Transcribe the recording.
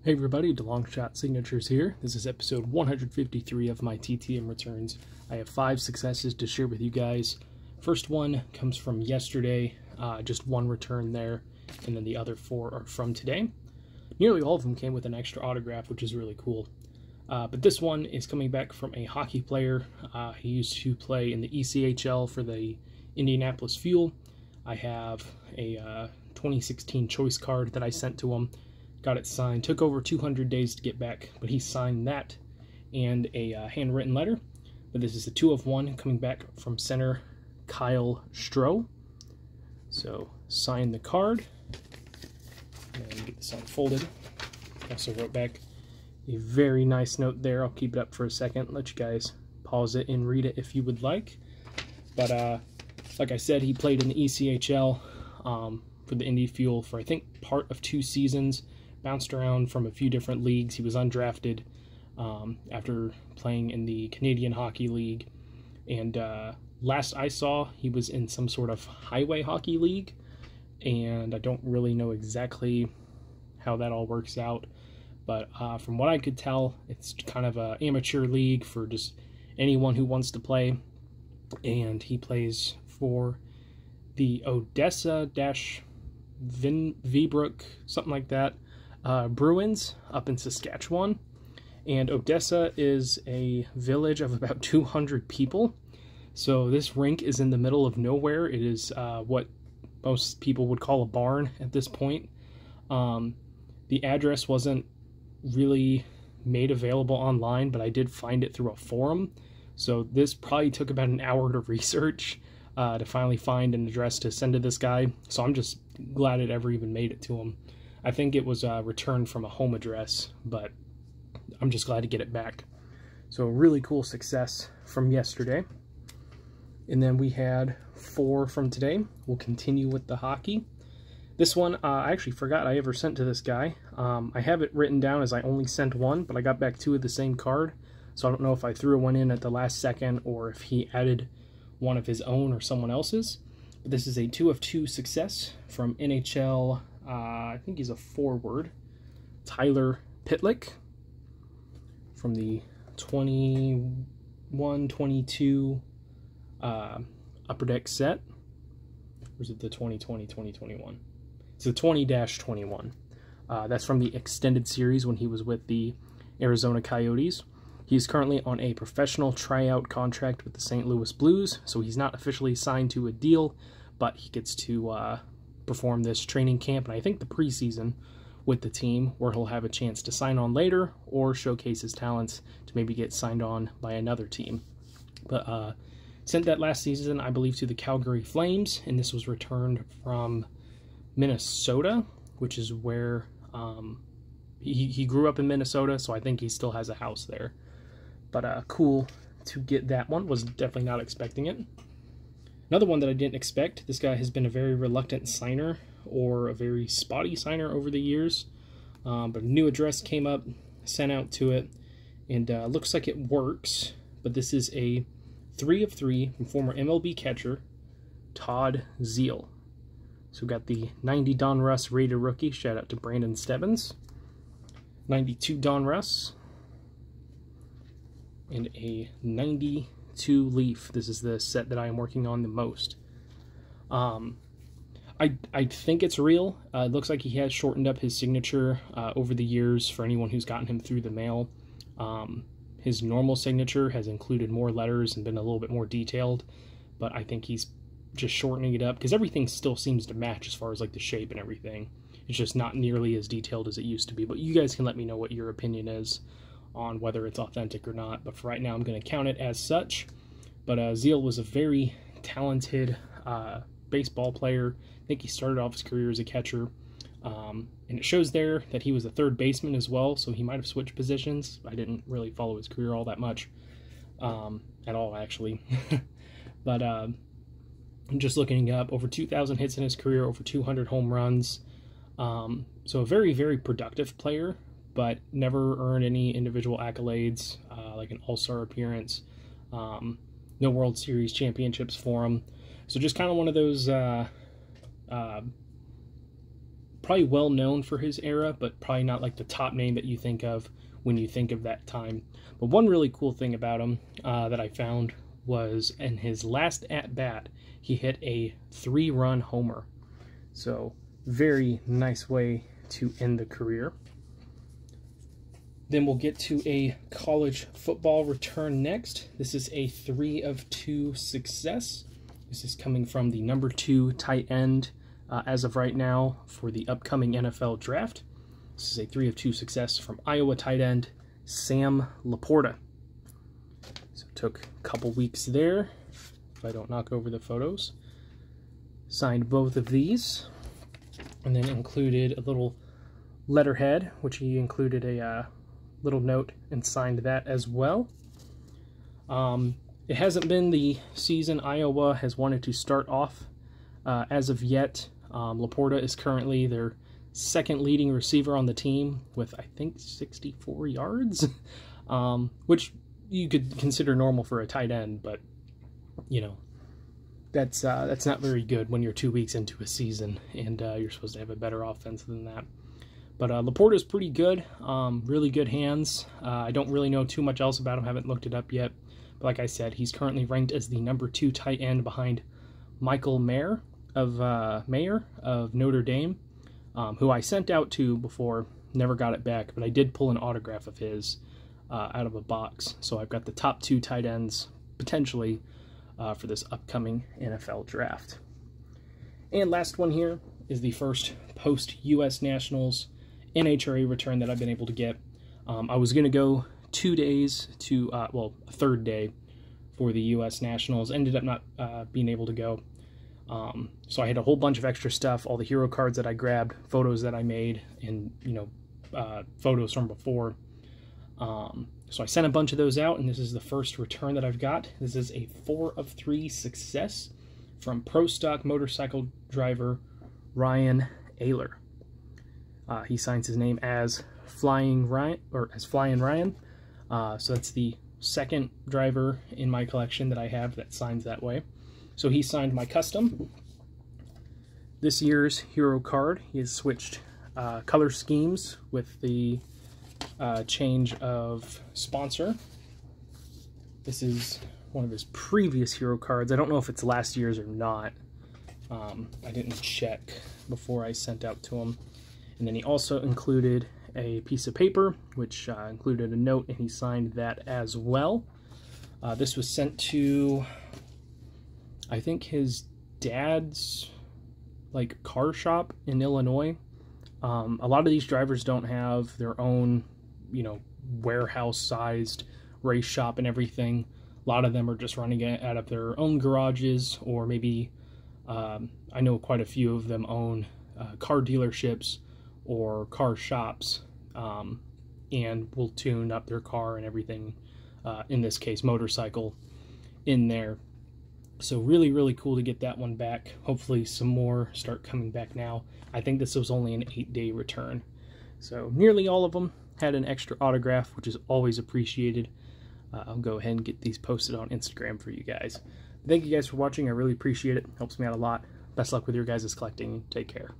Hey everybody, DeLongShot Signatures here. This is episode 153 of my TTM Returns. I have 5 successes to share with you guys. First one comes from yesterday, just 1 return there, and then the other 4 are from today. Nearly all of them came with an extra autograph, which is really cool. But this one is coming back from a hockey player. He used to play in the ECHL for the Indianapolis Fuel. I have a 2016 choice card that I sent to him. Got it signed. Took over 200 days to get back, but he signed that and a handwritten letter. But this is a 2 of 1 coming back from center Kyle Stroh. So sign the card and get this unfolded. Also wrote back a very nice note there. I'll keep it up for a second, let you guys pause it and read it if you would like. But like I said, he played in the ECHL for the Indy Fuel for I think part of 2 seasons. Bounced around from a few different leagues. He was undrafted after playing in the Canadian Hockey League. And last I saw, he was in some sort of highway hockey league. And I don't really know exactly how that all works out. But from what I could tell, it's kind of an amateur league for just anyone who wants to play. And he plays for the Odessa-Vibrook, something like that. Bruins up in Saskatchewan, and Odessa is a village of about 200 people, so this rink is in the middle of nowhere. It is what most people would call a barn at this point. The address wasn't really made available online, but I did find it through a forum, so this probably took about an hour to research to finally find an address to send to this guy, so I'm just glad it ever even made it to him. I think it was returned from a home address, but I'm just glad to get it back. So really cool success from yesterday. And then we had 4 from today. We'll continue with the hockey. This one, I actually forgot I ever sent to this guy. I have it written down as I only sent 1, but I got back 2 of the same card. So I don't know if I threw one in at the last second or if he added one of his own or someone else's. But this is a 2 of 2 success from NHL. I think he's a forward, Tyler Pitlick, from the 21-22 Upper Deck set. Or is it the 2020-2021? It's the 20-21. That's from the extended series when he was with the Arizona Coyotes. He's currently on a professional tryout contract with the St. Louis Blues, so he's not officially signed to a deal, but he gets to perform this training camp, and I think the preseason with the team, where he'll have a chance to sign on later or showcase his talents to maybe get signed on by another team. But sent that last season, I believe, to the Calgary Flames, and this was returned from Minnesota, which is where he grew up in Minnesota, so I think he still has a house there. But cool to get that one. Was definitely not expecting it. Another one that I didn't expect, this guy has been a very reluctant signer or a very spotty signer over the years. But a new address came up, sent out to it, and looks like it works. But this is a 3 of 3 from former MLB catcher Todd Zeile. So we got the 90 Don Russ rated rookie, shout out to Brandon Stebbins. 92 Don Russ. And a 92 Leaf. This is the set that I am working on the most. I think it's real. It looks like he has shortened up his signature over the years for anyone who's gotten him through the mail. His normal signature has included more letters and been a little bit more detailed, but I think he's just shortening it up because everything still seems to match as far as like the shape and everything. It's just not nearly as detailed as it used to be, but you guys can let me know what your opinion is on whether it's authentic or not, but for right now I'm going to count it as such. But Zeile was a very talented baseball player. I think he started off his career as a catcher, and it shows there that he was a third baseman as well, so he might have switched positions. I didn't really follow his career all that much, at all actually. But I'm just looking up, over 2,000 hits in his career, over 200 home runs, so a very, very productive player, but never earned any individual accolades, like an all-star appearance, no World Series championships for him. So just kind of one of those probably well known for his era, but probably not like the top name that you think of when you think of that time. But one really cool thing about him that I found was in his last at-bat, he hit a 3-run homer. So very nice way to end the career. Then we'll get to a college football return next. This is a 3 of 2 success. This is coming from the number 2 tight end as of right now for the upcoming NFL draft. This is a 3 of 2 success from Iowa tight end Sam Laporta. So it took a couple weeks there, if I don't knock over the photos. Signed both of these, and then included a little letterhead, which he included a little note and signed that as well. It hasn't been the season Iowa has wanted to start off as of yet. Laporta is currently their second leading receiver on the team with, I think, 64 yards, which you could consider normal for a tight end, but, you know, that's not very good when you're 2 weeks into a season and you're supposed to have a better offense than that. But Laporta's pretty good, really good hands. I don't really know too much else about him, haven't looked it up yet. But like I said, he's currently ranked as the number 2 tight end behind Michael Mayer of Notre Dame, who I sent out to before, never got it back, but I did pull an autograph of his out of a box. So I've got the top 2 tight ends, potentially, for this upcoming NFL draft. And last one here is the first post-U.S. Nationals NHRA return that I've been able to get. I was going to go 2 days to, well, a third day for the U.S. Nationals. Ended up not being able to go. So I had a whole bunch of extra stuff, all the hero cards that I grabbed, photos that I made, and, you know, photos from before. So I sent a bunch of those out, and this is the first return that I've got. This is a 4 of 3 success from Pro Stock motorcycle driver Ryan Ayler. He signs his name as Flying Ryan, or as Flying Ryan. So that's the second driver in my collection that I have that signs that way. So he signed my custom. This year's hero card, he has switched color schemes with the change of sponsor. This is one of his previous hero cards. I don't know if it's last year's or not. I didn't check before I sent out to him. And then he also included a piece of paper, which included a note, and he signed that as well. This was sent to, I think, his dad's like car shop in Illinois. A lot of these drivers don't have their own, you know, warehouse-sized race shop and everything. A lot of them are just running it out of their own garages, or maybe I know quite a few of them own car dealerships or car shops, and will tune up their car and everything, in this case motorcycle, in there. So really, really cool to get that one back. Hopefully some more start coming back now. I think this was only an 8-day return. So nearly all of them had an extra autograph, which is always appreciated. I'll go ahead and get these posted on Instagram for you guys. Thank you guys for watching. I really appreciate it. Helps me out a lot. Best luck with your guys' collecting. Take care.